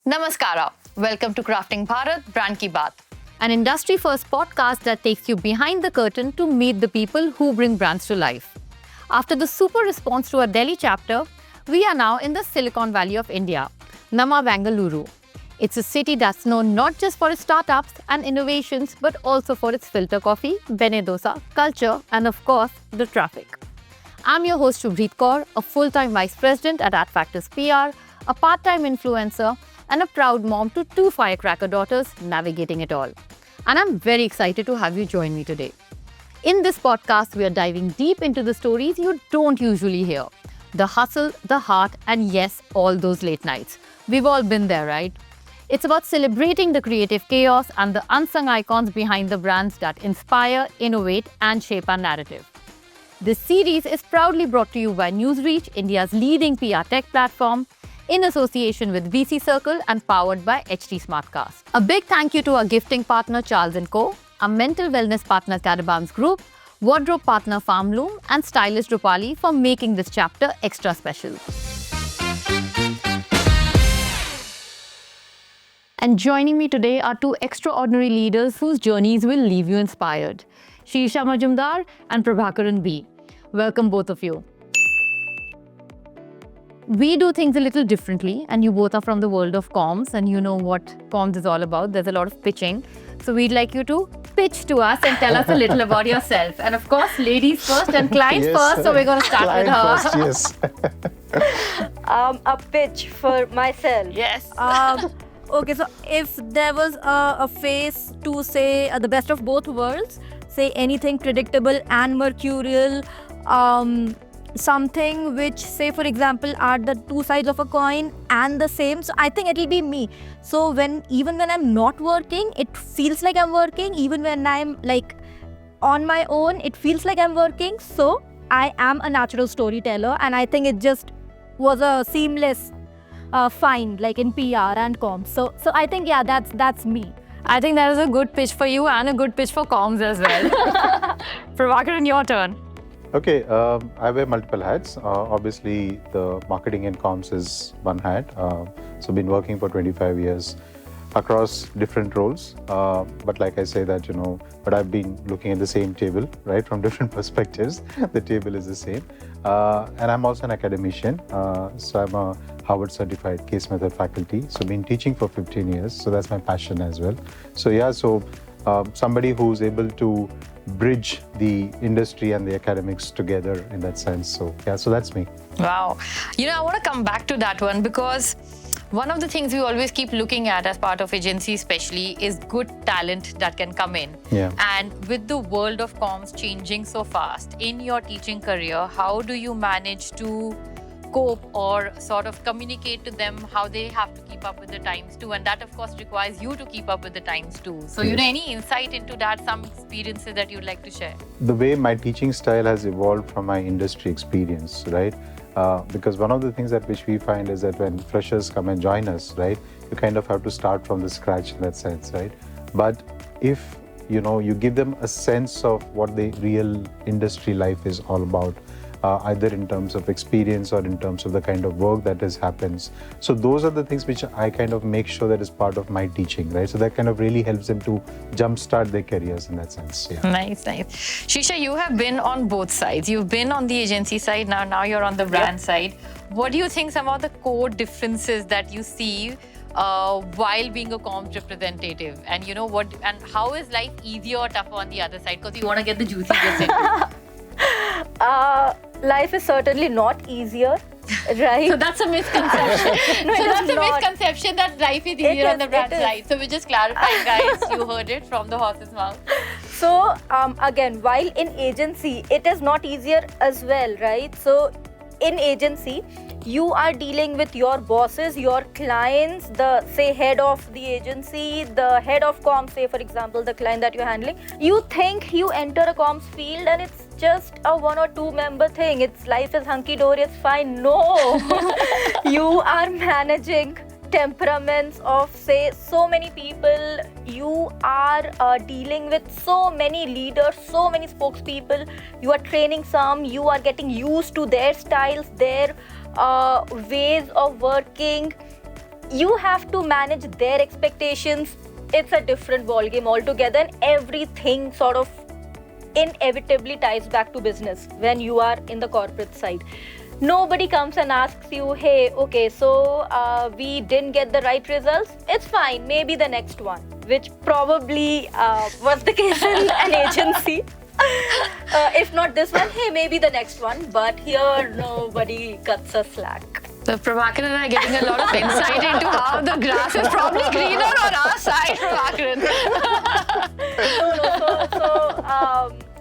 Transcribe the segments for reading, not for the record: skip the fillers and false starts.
Namaskara. Welcome to Crafting Bharat, Brand Ki Baat, an industry-first podcast that takes you behind the curtain to meet the people who bring brands to life. After the super response to our Delhi chapter, we are now in the Silicon Valley of India, Nama Bengaluru. It's a city that's known not just for its startups and innovations, but also for its filter coffee, bene dosa, culture, and of course, the traffic. I'm your host Shubhreet Kaur, a full-time vice president at AdFactors PR, a part-time influencer, and a proud mom to two firecracker daughters navigating it all. And I'm very excited to have you join me today. In this podcast, we are diving deep into the stories you don't usually hear. The hustle, the heart, and yes, all those late nights. We've all been there, right? It's about celebrating the creative chaos and the unsung icons behind the brands that inspire, innovate, and shape our narrative. This series is proudly brought to you by Newsreach, India's leading PR tech platform, in association with VC Circle and powered by HT Smartcast. A big thank you to our gifting partner Charles & Co., our mental wellness partner Cadabans Group, wardrobe partner Farmloom, and stylist Rupali for making this chapter extra special. And joining me today are two extraordinary leaders whose journeys will leave you inspired. Shirsha Majumder and Prabhakaran B. Welcome both of you. We do things a little differently, and you both are from the world of comms and you know what comms is all about. There's a lot of pitching. So we'd like you to pitch to us and tell us a little about yourself. And of course, ladies first and clients first. So we're going to start with her. Yes. A pitch for myself. Yes. Okay, so if there was a face to say the best of both worlds, say anything predictable and mercurial, something which, say for example, are the two sides of a coin and the same, so I think it'll be me. So even when I'm not working, it feels like I'm working. Even when I'm like on my own, it feels like I'm working. So I am a natural storyteller, and I think it just was a seamless find, like in PR and comms. So I think, yeah, that's me. I think that is a good pitch for you and a good pitch for comms as well. Prabhakaran, your turn. Okay, I wear multiple hats. Obviously, the marketing and comms is one hat. So been working for 25 years across different roles. But like I say that, but I've been looking at the same table, right, from different perspectives. The table is the same. And I'm also an academician. So I'm a Harvard certified case method faculty. So been teaching for 15 years. So that's my passion as well. So yeah, somebody who's able to bridge the industry and the academics together in that sense. So yeah, so that's me. Wow. I want to come back to that one because one of the things we always keep looking at as part of agency especially is good talent that can come in. Yeah. And with the world of comms changing so fast, in your teaching career, how do you manage to cope or sort of communicate to them how they have to keep up with the times too? And that of course requires you to keep up with the times too. So Yes. any insight into that, some experiences that you'd like to share? The way my teaching style has evolved from my industry experience, right? Because one of the things which we find is that when freshers come and join us, right, you kind of have to start from the scratch in that sense, right? But if you give them a sense of what the real industry life is all about, either in terms of experience or in terms of the kind of work that happens. So those are the things which I kind of make sure that is part of my teaching, right? So that kind of really helps them to jumpstart their careers in that sense. Yeah. Nice. Shirsha, you have been on both sides. You've been on the agency side, now you're on the brand side. What do you think some of the core differences that you see while being a comms representative? And and how is life easier or tougher on the other side? Because you want to get the juicy bits into. Life is certainly not easier, right? So that's a misconception. No, so it is that's a not. misconception that life is easier on the brand side. So we're just clarifying, guys. You heard it from the horse's mouth. So again, while in agency, it is not easier as well, right? So in agency, you are dealing with your bosses, your clients, the head of the agency, the head of comms, say for example, the client that you're handling. You think you enter a comms field and it's just a 1 or 2 member thing. Life is hunky-dory, it's fine. No, you are managing temperaments of, say, so many people. You are dealing with so many leaders, so many spokespeople. You are training some, you are getting used to their styles, their ways of working. you have to manage their expectations. It's a different ballgame altogether, and everything sort of inevitably ties back to business when you are in the corporate side. Nobody comes and asks you, hey, okay, so we didn't get the right results. It's fine, maybe the next one, which probably was the case in an agency. If not this one, hey, maybe the next one. But here, nobody cuts a slack. So Prabhakaran and I are getting a lot of insight into how the grass is probably greener on our side, Prabhakaran.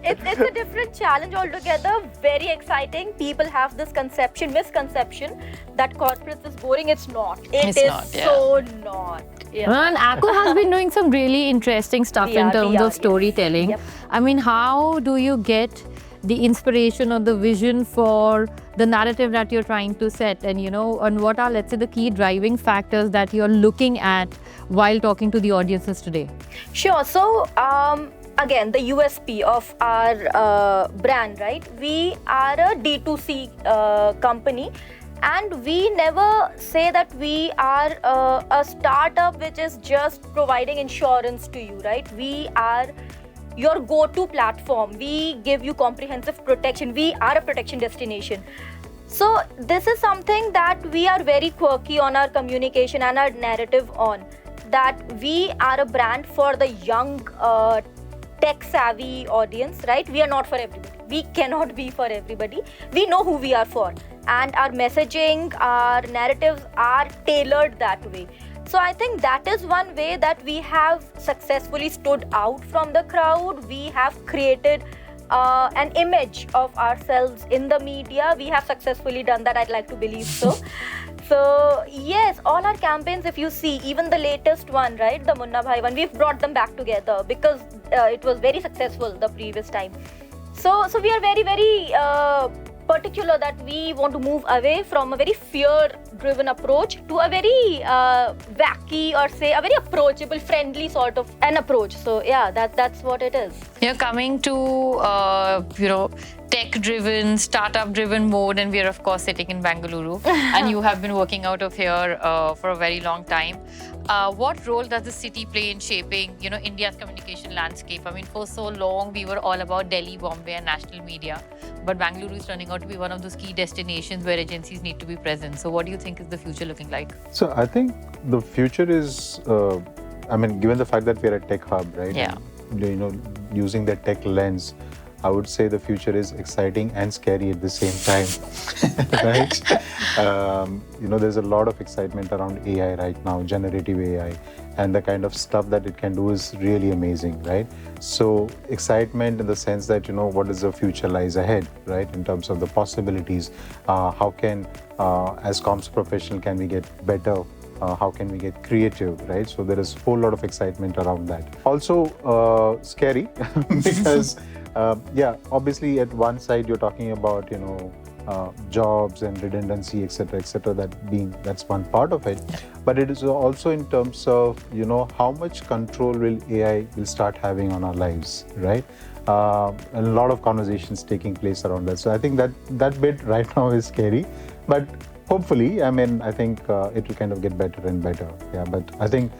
It's a different challenge altogether. Very exciting. People have this misconception that corporates is boring. It's not. It's is not, yeah. so not. Yeah. And Akko has been doing some really interesting stuff in terms of storytelling. Yep. I mean, how do you get the inspiration or the vision for the narrative that you're trying to set? And, and what are, let's say, the key driving factors that you're looking at while talking to the audiences today? Sure. So, again, the USP of our brand, right? We are a D2C company. And we never say that we are a startup which is just providing insurance to you, right? We are your go-to platform. We give you comprehensive protection. We are a protection destination. So this is something that we are very quirky on our communication and our narrative on, that we are a brand for the young tech-savvy audience, right? We are not for everybody. We cannot be for everybody. We know who we are for. And our messaging, our narratives are tailored that way. So I think that is one way that we have successfully stood out from the crowd. We have created an image of ourselves in the media. We have successfully done that, I'd like to believe so. So yes, all our campaigns, if you see, even the latest one, right, the Munna Bhai one, we've brought them back together because it was very successful the previous time. So we are very, very particular that we want to move away from a very fear-driven approach to a very wacky, or say a very approachable, friendly sort of an approach. So yeah, that's what it is. You're coming to tech-driven, startup-driven mode, and we are of course sitting in Bengaluru, and you have been working out of here for a very long time. What role does the city play in shaping, India's communication landscape? I mean, for so long we were all about Delhi, Bombay, and national media, but Bengaluru is turning out to be one of those key destinations where agencies need to be present. So, what do you think is the future looking like? So, I think the future is, given the fact that we are a tech hub, right? Yeah. And, using the tech lens, I would say the future is exciting and scary at the same time, right? There's a lot of excitement around AI right now, generative AI, and the kind of stuff that it can do is really amazing, right? So excitement in the sense that, what is the future lies ahead, right? In terms of the possibilities, how can, as comms professional, can we get better? How can we get creative, right? So there is a whole lot of excitement around that. Also scary because obviously at one side you're talking about, jobs and redundancy, etc., that's one part of it. But it is also in terms of, how much control will AI will start having on our lives, right? A lot of conversations taking place around that. So I think that bit right now is scary, but hopefully, I think it will kind of get better and better. Yeah, but I think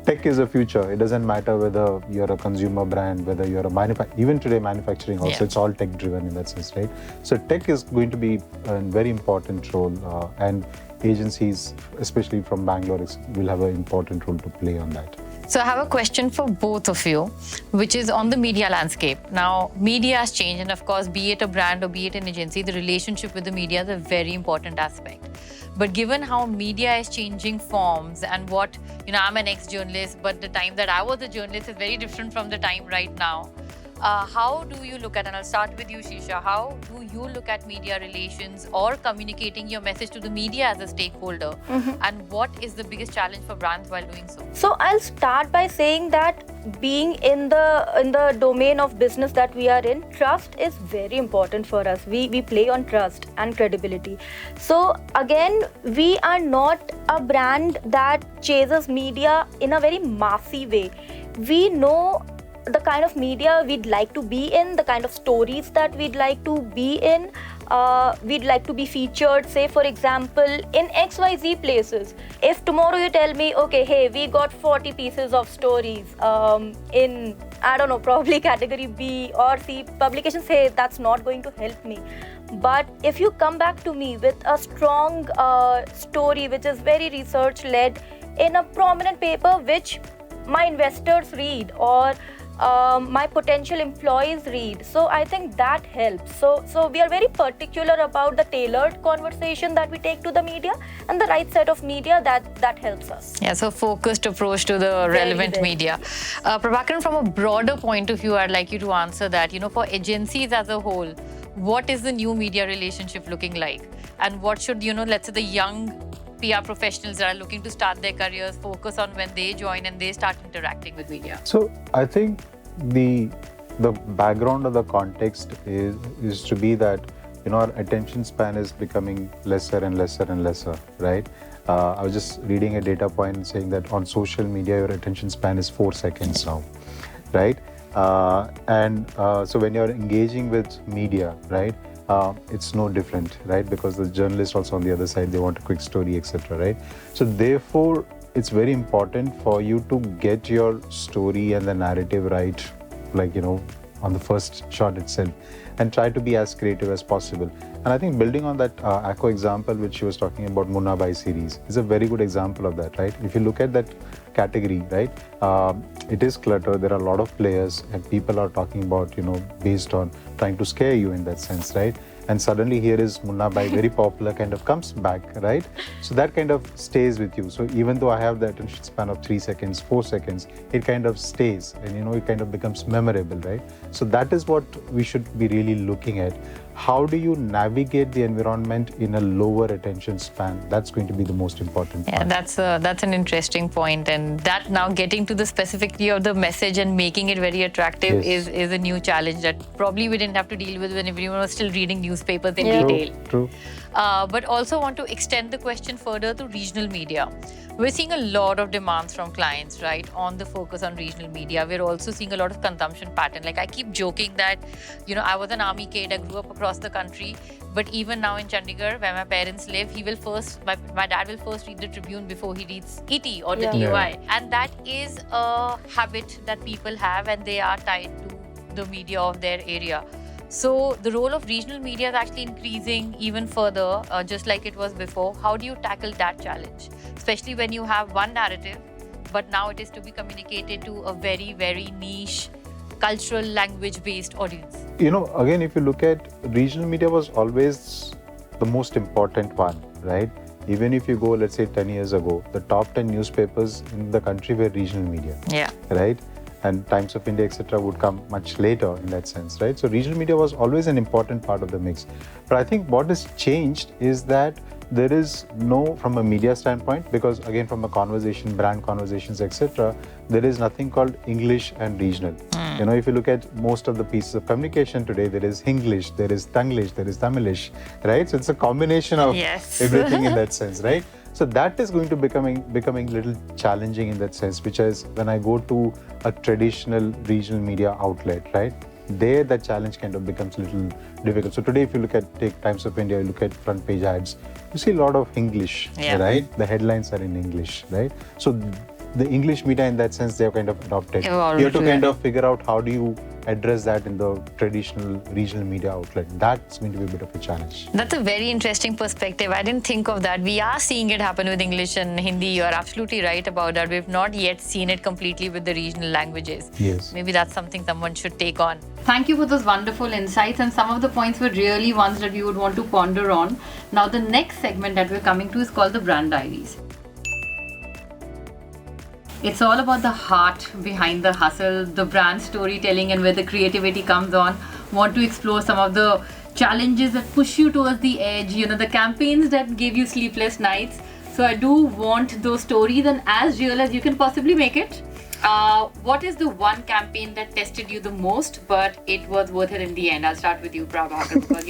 tech is a future. It doesn't matter whether you're a consumer brand, whether you're a even today manufacturing also, it's all tech driven in that sense, right? So tech is going to be a very important role, and agencies, especially from Bangalore, will have an important role to play on that. So I have a question for both of you, which is on the media landscape. Now, media has changed, and of course, be it a brand or be it an agency, the relationship with the media is a very important aspect. But given how media is changing forms and what, I'm an ex-journalist, but the time that I was a journalist is very different from the time right now. How do you look at, and I'll start with you, Shirsha, how do you look at media relations or communicating your message to the media as a stakeholder? And what is the biggest challenge for brands while doing so? So I'll start by saying that being in the domain of business that we are in, trust is very important for us. We play on trust and credibility. So again, we are not a brand that chases media in a very massy way. We know the kind of media we'd like to be in, the kind of stories that we'd like to be in, we'd like to be featured, say for example in XYZ places. If tomorrow you tell me, okay, hey, we got 40 pieces of stories in, I don't know, probably category B or C publications, hey, that's not going to help me. But if you come back to me with a strong story which is very research led in a prominent paper which my investors read or my potential employees read, so I think that helps. So we are very particular about the tailored conversation that we take to the media and the right set of media that helps us. Yeah, so focused approach to the relevant media. Prabhakaran, from a broader point of view, I'd like you to answer that. For agencies as a whole, what is the new media relationship looking like? And what should, let's say the young PR professionals that are looking to start their careers focus on when they join and they start interacting with media? So I think the background of the context is to be that our attention span is becoming lesser and lesser and lesser, right? I was just reading a data point saying that on social media your attention span is 4 seconds now, right? So when you're engaging with media, right, it's no different, right? Because the journalists also on the other side, they want a quick story, etc., right? So therefore, it's very important for you to get your story and the narrative right, on the first shot itself, and try to be as creative as possible. And I think building on that Akko example, which she was talking about, Munna Bhai series, is a very good example of that, right? If you look at that category, right, it is clutter. There are a lot of players, and people are talking about, based on trying to scare you in that sense, right? And suddenly here is Munna Bhai, very popular, kind of comes back, right? So that kind of stays with you. So even though I have the attention span of 3 seconds, 4 seconds, it kind of stays and, it kind of becomes memorable, right? So that is what we should be really looking at. How do you navigate the environment in a lower attention span? That's going to be the most important part. Yeah, that's an interesting point. And that now getting to the specificity of the message and making it very attractive is a new challenge that probably we didn't have to deal with when everyone was still reading newspapers in detail. True. But also want to extend the question further to regional media. We're seeing a lot of demands from clients, right, on the focus on regional media. We're also seeing a lot of consumption pattern. Like I keep joking that, I was an army kid, I grew up across the country, but even now in Chandigarh, where my parents live, my dad will first read the Tribune before he reads ET or the TOI. And that is a habit that people have, and they are tied to the media of their area. So the role of regional media is actually increasing even further, just like it was before. How do you tackle that challenge? Especially when you have one narrative, but now it is to be communicated to a very, very niche, cultural, language-based audience. Again, if you look at regional media was always the most important one, right? Even if you go, let's say 10 years ago, the top 10 newspapers in the country were regional media. Yeah. Right? And Times of India, etc., would come much later in that sense, right? So regional media was always an important part of the mix. But I think what has changed is that there is from a media standpoint, because again, from a conversation, brand conversations, etc., there is nothing called English and regional. If you look at most of the pieces of communication today, there is English, there is Tanglish, there is Tamilish, right? So it's a combination of everything in that sense, right? So that is going to becoming a little challenging in that sense, which is when I go to a traditional regional media outlet, right? There, the challenge kind of becomes a little difficult. So today, if you take Times of India, you look at front page ads, you see a lot of English, right? The headlines are in English, right? So the English media in that sense, they have kind of adopted. You have to kind of figure out how do you address that in the traditional regional media outlet. That's going to be a bit of a challenge. That's a very interesting perspective. I didn't think of that. We are seeing it happen with English and Hindi. You're absolutely right about that. We've not yet seen it completely with the regional languages. Yes. Maybe that's something someone should take on. Thank you for those wonderful insights, and some of the points were really ones that we would want to ponder on. Now, the next segment that we're coming to is called the Brand Diaries. It's all about the heart behind the hustle, the brand storytelling, and where the creativity comes on. Want to explore some of the challenges that push you towards the edge, the campaigns that gave you sleepless nights. So I do want those stories, and as real as you can possibly make it. What is the one campaign that tested you the most, but it was worth it in the end? I'll start with you, Prabhakaran, because,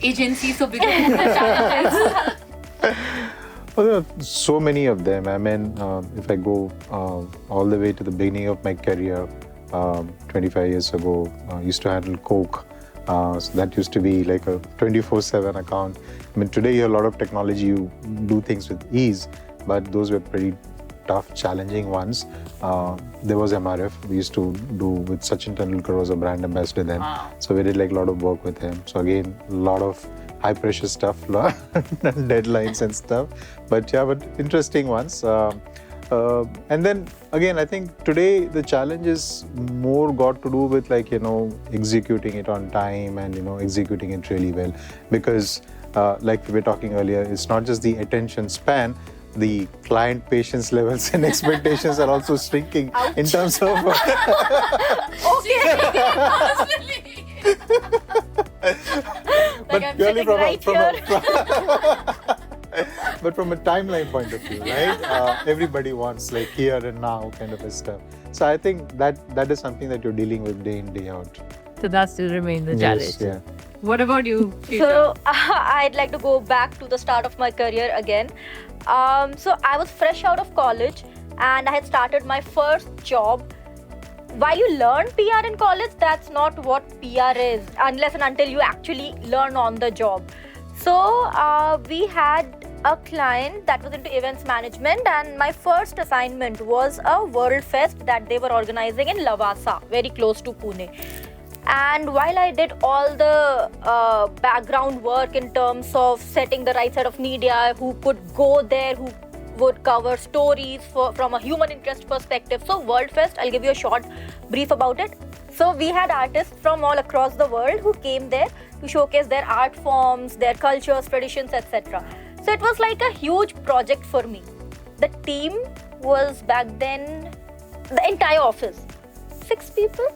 agency so big of challenges. Well, there are so many of them. I mean, if I go all the way to the beginning of my career, 25 years ago, I used to handle Coke So that used to be like a 24/7 account. I mean, today you have a lot of technology, you do things with ease, but those were pretty tough, challenging ones. There was MRF. We used to do with Sachin Tendulkar was a brand ambassador then. Wow. So we did like a lot of work with him. So again, a lot of high pressure stuff, deadlines and stuff. But yeah, but interesting ones. And then again, I think today the challenge is more got to do with like, executing it on time and, executing it really well. Because like we were talking earlier, it's not just the attention span, the client patience levels and expectations are also shrinking in terms of... But purely but from a timeline point of view, right? Everybody wants like here and now kind of a stuff. So I think that is something that you're dealing with day in, day out. So that still remains the challenge. Yes, yeah. What about you, Shirsha? So I'd like to go back to the start of my career again. So I was fresh out of college and I had started my first job. While you learn PR in college, that's not what PR is, unless and until you actually learn on the job. So we had a client that was into events management, and my first assignment was a World Fest that they were organizing in Lavasa, very close to Pune. And while I did all the background work in terms of setting the right set of media, who could go there, who would cover stories from a human interest perspective. So World Fest, I'll give you a short brief about it. So we had artists from all across the world who came there to showcase their art forms, their cultures, traditions, etc. So it was like a huge project for me. The team was back then, the entire office, 6 people.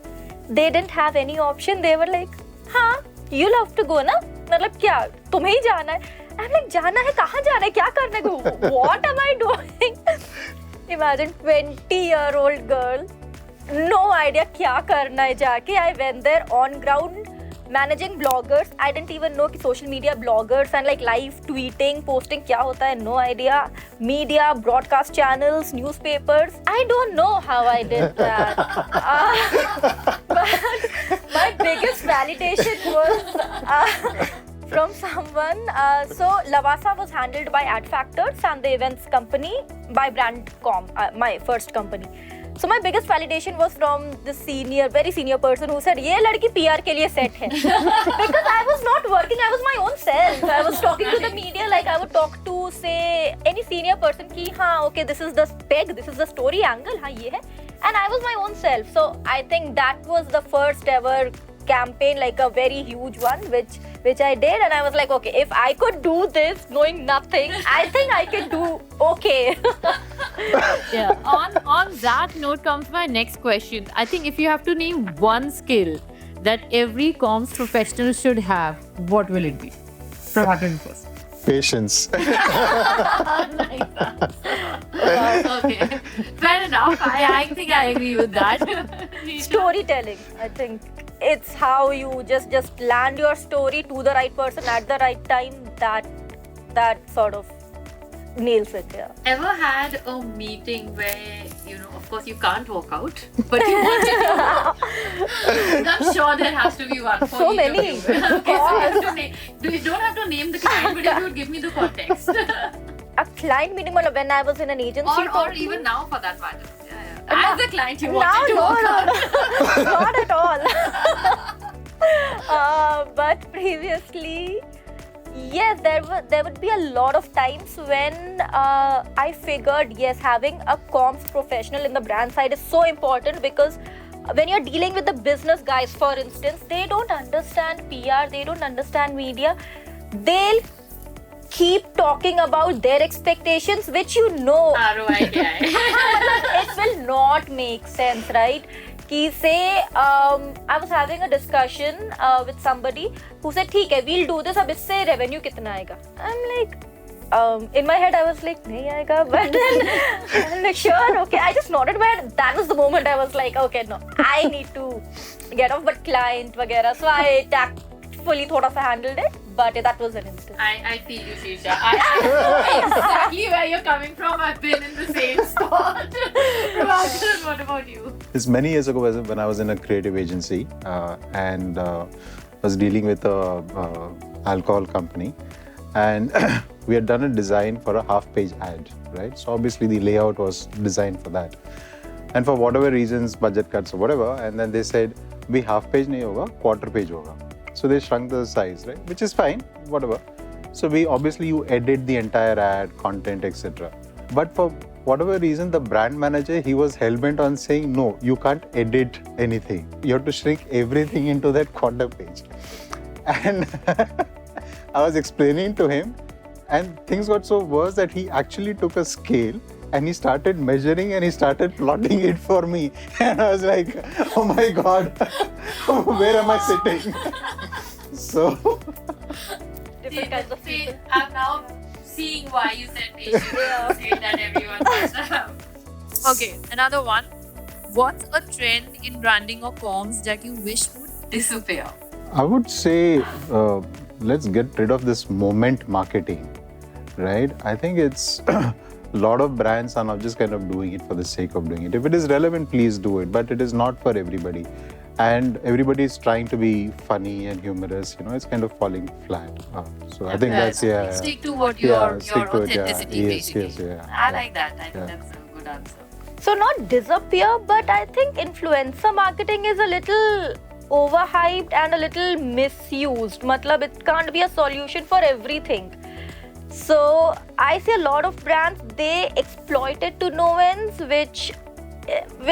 They didn't have any option. They were like, हाँ, you'll have to go ना? मतलब क्या? तुम्हें ही जाना है? I'm like, जाना है? कहाँ जाना है? क्या करने को? What am I doing? Imagine 20-year-old girl, no idea क्या करना है जाके. I went there on ground, managing bloggers. I didn't even know कि social media bloggers and like live tweeting, posting क्या होता है. No idea. Media, broadcast channels, newspapers. I don't know how I did that. But my biggest validation was from someone. So Lavasa was handled by Ad Factors and the events company by Brand my first company. So my biggest validation was from this very senior person who said, "ये लड़की PR के लिए set है." Because I was not working, I was my own self. I was talking to the media like I would talk to, say, any senior person कि हाँ, okay, this is the spec, this is the story angle, हाँ ये है. And I was my own self. So I think that was the first ever campaign, like a very huge one, which I did, and I was like, okay, if I could do this knowing nothing, I think I can do okay. Yeah. On that note comes my next question. I think if you have to name one skill that every comms professional should have, what will it be? Prabhakaran first. Patience. Nice. Okay. Fair enough. I think I agree with that. Storytelling, I think. It's how you just land your story to the right person at the right time. That sort of nails it. Yeah. Ever had a meeting where, of course you can't walk out, but you want to I'm sure there has to be one for So each many. of you. Okay, so you don't have to name the client, but if you would give me the context. A client meeting, when I was in an agency. or even now for that matter. As the client you wanted to no, walk out. Not at all. But previously, yes, there would be a lot of times when I figured, yes, having a comms professional in the brand side is so important, because when you're dealing with the business guys, for instance, they don't understand PR, they don't understand media. They'll keep talking about their expectations, which ROI it will not make sense, right? Ki say, I was having a discussion with somebody who said, "ठीक है, we'll do this. अब इससे revenue कितना आएगा?" I'm like, in my head I was like, नहीं आएगा. But then I'm like, sure, okay. I just nodded my head. That was the moment I was like, okay, no, I need to get off. But client वगैरह, so I tactfully thought of handled it. But that was an instance. I feel you, Shirsha. I know exactly where you're coming from. I've been in the same spot. What about you? It's many years ago when I was in a creative agency, and was dealing with a alcohol company, and we had done a design for a half-page ad, right? So obviously the layout was designed for that. And for whatever reasons, budget cuts or whatever, and then they said, "We half-page nahi hoga, quarter-page hoga." So they shrunk the size, right? Which is fine, whatever. So we obviously you edit the entire ad, content, etc. But for whatever reason, the brand manager, he was hell-bent on saying, no, you can't edit anything. You have to shrink everything into that quarter page. And I was explaining to him, and things got so worse that he actually took a scale and he started measuring and he started plotting it for me. And I was like, oh my God, where am I sitting? So... Different kinds of people. I'm now seeing why you said patience skill that everyone must have. Okay, another one. What's a trend in branding or comms that you wish would disappear? I would say let's get rid of this moment marketing, right? I think it's a lot of brands are now just kind of doing it for the sake of doing it. If it is relevant, please do it, but it is not for everybody. And everybody is trying to be funny and humorous, you know, it's kind of falling flat. So I think that's, yeah. Stick to what your stick to it, authenticity, Yes, basically. yes, yeah. I like that. I think that's a good answer. So not disappear, but I think influencer marketing is a little overhyped and a little misused. Matlab, it can't be a solution for everything. So I see a lot of brands, they exploit it to no ends, which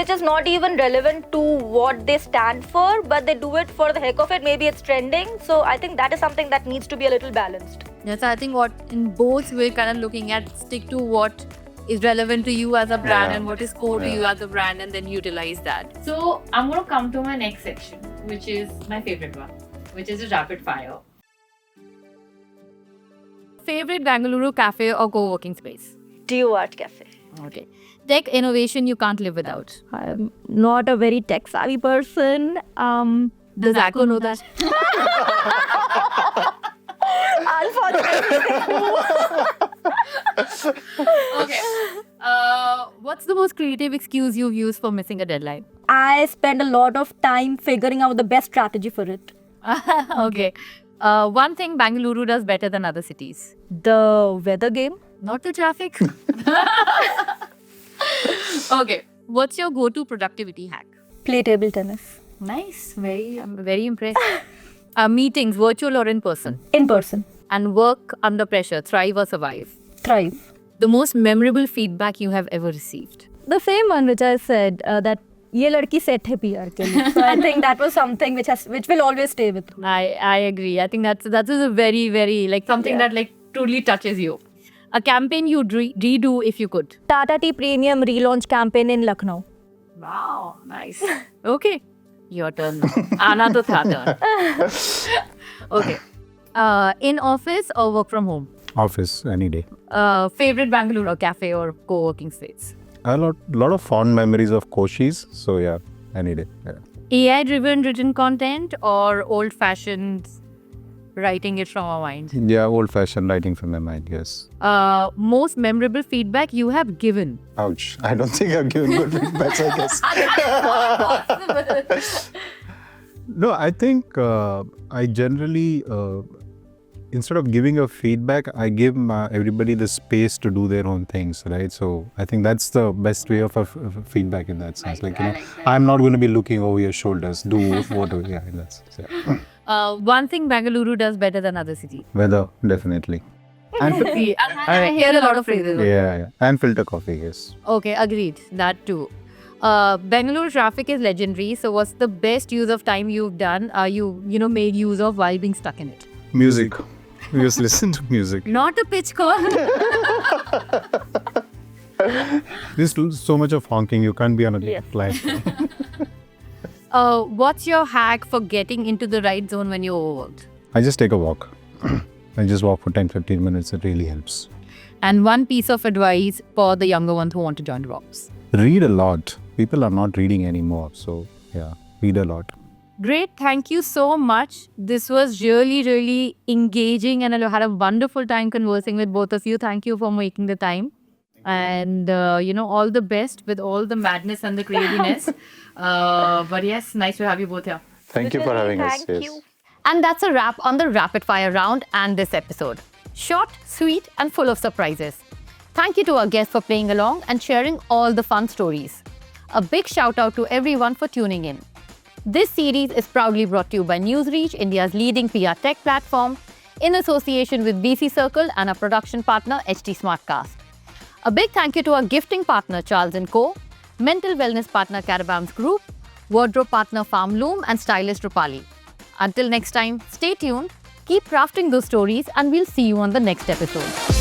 is not even relevant to what they stand for, but they do it for the heck of it. Maybe it's trending. So I think that is something that needs to be a little balanced. Yes, I think what in both we're kind of looking at stick to what is relevant to you as a brand and what is core to you as a brand, and then utilize that. So I'm going to come to my next section, which is my favorite one, which is a rapid fire. Favorite Bengaluru cafe or co-working space? Do Art Cafe. Okay. Tech innovation you can't live without. I'm not a very tech savvy person. Does Akko know that? Okay. What's the most creative excuse you've used for missing a deadline? I spend a lot of time figuring out the best strategy for it. Okay. One thing Bengaluru does better than other cities. The weather game. Not the traffic. Okay. What's your go-to productivity hack? Play table tennis. Nice. I'm very impressed. Meetings, virtual or in person? In person. And work under pressure, thrive or survive? Thrive. The most memorable feedback you have ever received? The same one which I said, that ye ladki set hai PR ke liye. So I think that was something which will always stay with me. I agree. I think that is a very, very, like something that like truly touches you. A campaign you'd redo if you could? Tata Tea Premium relaunch campaign in Lucknow. Wow, nice. Okay. Your turn now. Aana to tha turn. Okay. In office or work from home? Office, any day. Favorite Bangalore cafe or co-working space? A lot of fond memories of Koshis, so yeah, any day. Yeah. AI-driven written content or old-fashioned writing it from our mind? Yeah, old-fashioned writing from my mind, yes. Most memorable feedback you have given? Ouch, I don't think I've given good feedback, I guess. No, I think I generally, instead of giving a feedback, I give everybody the space to do their own things, right? So I think that's the best way of feedback in that sense. Like, you know, I'm not going to be looking over your shoulders, do whatever, yeah, in that sense, yeah. One thing Bengaluru does better than other cities? Weather, definitely. And I hear a lot of phrases. yeah, and filter coffee, yes. Okay, agreed. That too. Bengaluru traffic is legendary. So what's the best use of time you've done, you made use of while being stuck in it? Music. We just listen to music. Not a pitch call. There's so much of honking, you can't be on a flight. What's your hack for getting into the right zone when you're overworked? I just take a walk. I just walk for 10-15 minutes. It really helps. And one piece of advice for the younger ones who want to join ROPS? Read a lot. People are not reading anymore. So, yeah, read a lot. Great. Thank you so much. This was really, really engaging, and I had a wonderful time conversing with both of you. Thank you for making the time. And, all the best with all the madness and the craziness. But yes, nice to have you both here. Thank you for having us. Thank you. And that's a wrap on the rapid fire round and this episode. Short, sweet, and full of surprises. Thank you to our guests for playing along and sharing all the fun stories. A big shout out to everyone for tuning in. This series is proudly brought to you by NewsReach, India's leading PR tech platform, in association with VC Circle and our production partner HT Smartcast. A big thank you to our gifting partner Charles & Co., mental wellness partner Carabams Group, wardrobe partner Farm Loom, and stylist Rupali. Until next time, stay tuned, keep crafting those stories, and we'll see you on the next episode.